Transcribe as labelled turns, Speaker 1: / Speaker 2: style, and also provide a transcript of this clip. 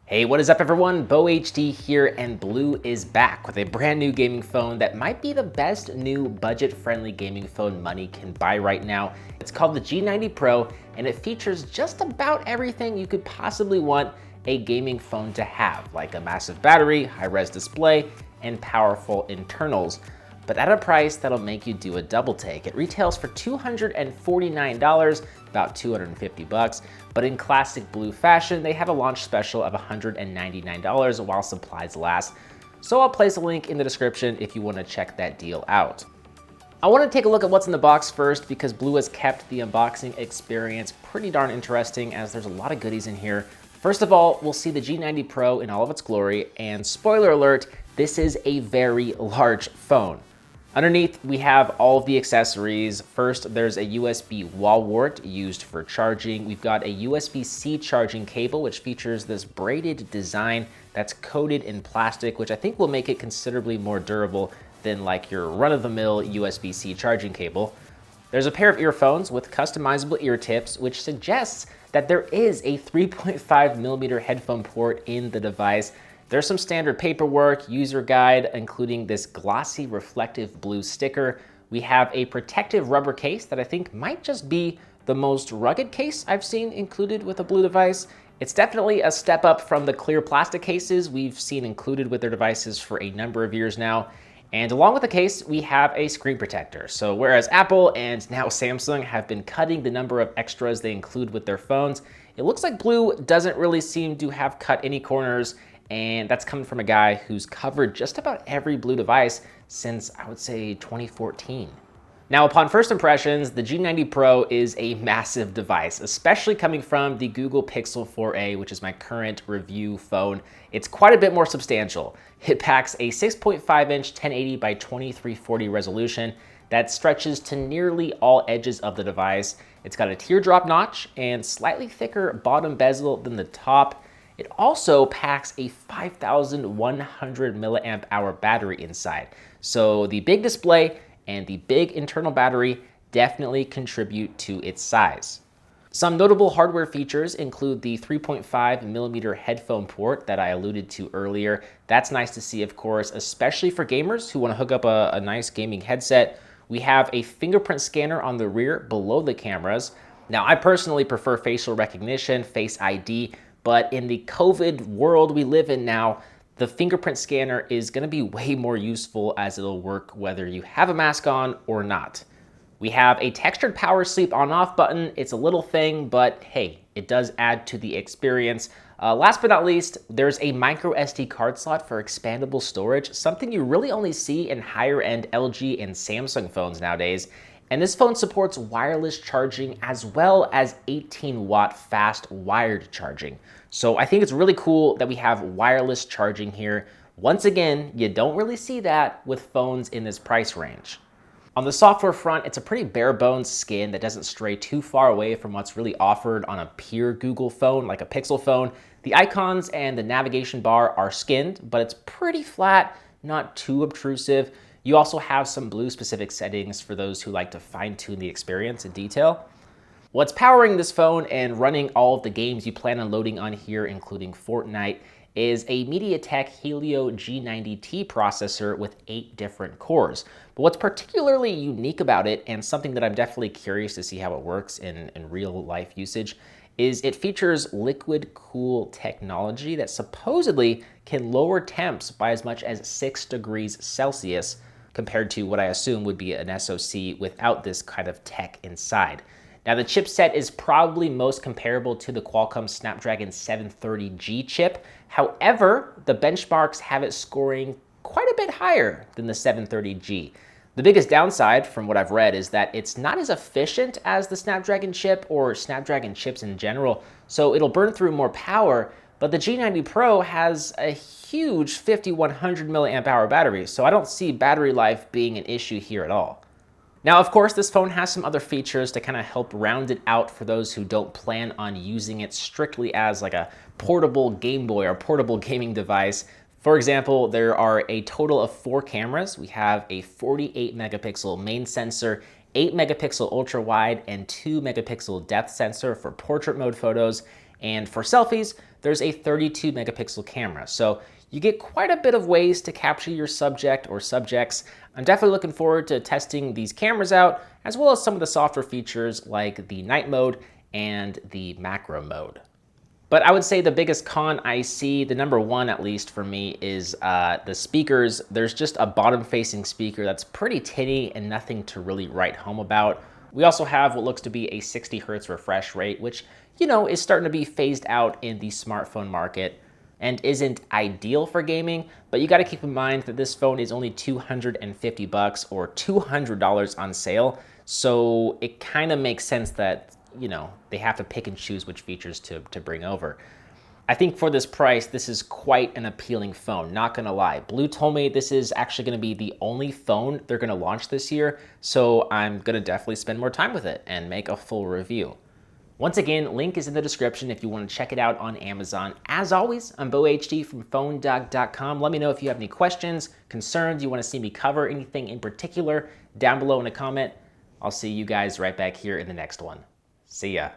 Speaker 1: Hey, what is up everyone? BoHD here, and BLU is back with a brand new gaming phone that might be the best new budget-friendly gaming phone money can buy right now. It's called the G90 Pro, and it features just about everything you could possibly want a gaming phone to have, like a massive battery, high-res display, and powerful internals. But at a price that'll make you do a double take. It retails for $249, about 250 bucks, but in classic BLU fashion, they have a launch special of $199 while supplies last. So I'll place a link in the description if you want to check that deal out. I want to take a look at what's in the box first because BLU has kept the unboxing experience pretty darn interesting as there's a lot of goodies in here. First of all, we'll see the G90 Pro in all of its glory, and spoiler alert, this is a very large phone. Underneath, we have all of the accessories. First, there's a USB wall wart used for charging. We've got a USB-C charging cable, which features this braided design that's coated in plastic, which I think will make it considerably more durable than like your run-of-the-mill USB-C charging cable. There's a pair of earphones with customizable ear tips, which suggests that there is a 3.5mm headphone port in the device. There's some standard paperwork, user guide, including this glossy reflective blue sticker. We have a protective rubber case that I think might just be the most rugged case I've seen included with a BLU device. It's definitely a step up from the clear plastic cases we've seen included with their devices for a number of years now. And along with the case, we have a screen protector. So whereas Apple and now Samsung have been cutting the number of extras they include with their phones, it looks like BLU doesn't really seem to have cut any corners. And that's coming from a guy who's covered just about every BLU device since, I would say, 2014. Now, upon first impressions, the G90 Pro is a massive device, especially coming from the Google Pixel 4a, which is my current review phone. It's quite a bit more substantial. It packs a 6.5-inch 1080 by 2340 resolution that stretches to nearly all edges of the device. It's got a teardrop notch and slightly thicker bottom bezel than the top. It also packs a 5,100 milliamp hour battery inside. So the big display and the big internal battery definitely contribute to its size. Some notable hardware features include the 3.5mm headphone port that I alluded to earlier. That's nice to see, of course, especially for gamers who want to hook up a nice gaming headset. We have a fingerprint scanner on the rear below the cameras. Now, I personally prefer facial recognition, Face ID, but in the COVID world we live in now, the fingerprint scanner is going to be way more useful as it'll work whether you have a mask on or not. We have a textured power sleep on-off button. It's a little thing, but hey, it does add to the experience. Last but not least, there's a microSD card slot for expandable storage, something you really only see in higher-end LG and Samsung phones nowadays. And this phone supports wireless charging as well as 18-watt fast wired charging. So I think it's really cool that we have wireless charging here. Once again, you don't really see that with phones in this price range. On the software front, it's a pretty bare bones skin that doesn't stray too far away from what's really offered on a pure Google phone, like a Pixel phone. The icons and the navigation bar are skinned, but it's pretty flat, not too obtrusive. You also have some BLU specific settings for those who like to fine tune the experience in detail. What's powering this phone and running all of the games you plan on loading on here, including Fortnite, is a MediaTek Helio G90T processor with 8 different cores. But what's particularly unique about it, and something that I'm definitely curious to see how it works in real life usage, is it features liquid cool technology that supposedly can lower temps by as much as 6 degrees Celsius compared to what I assume would be an SoC without this kind of tech inside. Now, the chipset is probably most comparable to the Qualcomm Snapdragon 730G chip. However, the benchmarks have it scoring quite a bit higher than the 730G. The biggest downside, from what I've read, is that it's not as efficient as the Snapdragon chip or Snapdragon chips in general, so it'll burn through more power, but the G90 Pro has a huge 5,100 milliamp hour battery, so I don't see battery life being an issue here at all. Now, of course, this phone has some other features to kind of help round it out for those who don't plan on using it strictly as like a portable Game Boy or portable gaming device. For example, there are a total of 4 cameras. We have a 48 megapixel main sensor 8 megapixel ultra wide and 2 megapixel depth sensor for portrait mode photos. And for selfies, there's a 32 megapixel camera. So you get quite a bit of ways to capture your subject or subjects. I'm definitely looking forward to testing these cameras out, as well as some of the softer features like the night mode and the macro mode. But I would say the biggest con I see, the number one at least for me, is the speakers. There's just a bottom-facing speaker that's pretty tinny and nothing to really write home about. We also have what looks to be a 60 hertz refresh rate, which, you know, is starting to be phased out in the smartphone market and isn't ideal for gaming. But you got to keep in mind that this phone is only $250 or $200 on sale. So it kind of makes sense that, you know, they have to pick and choose which features to bring over. I think for this price, this is quite an appealing phone, not gonna lie. BLU told me this is actually gonna be the only phone they're gonna launch this year, so I'm gonna definitely spend more time with it and make a full review. Once again, link is in the description if you wanna check it out on Amazon. As always, I'm BoHD from PhoneDog.com. Let me know if you have any questions, concerns, you wanna see me cover anything in particular down below in a comment. I'll see you guys right back here in the next one. See ya.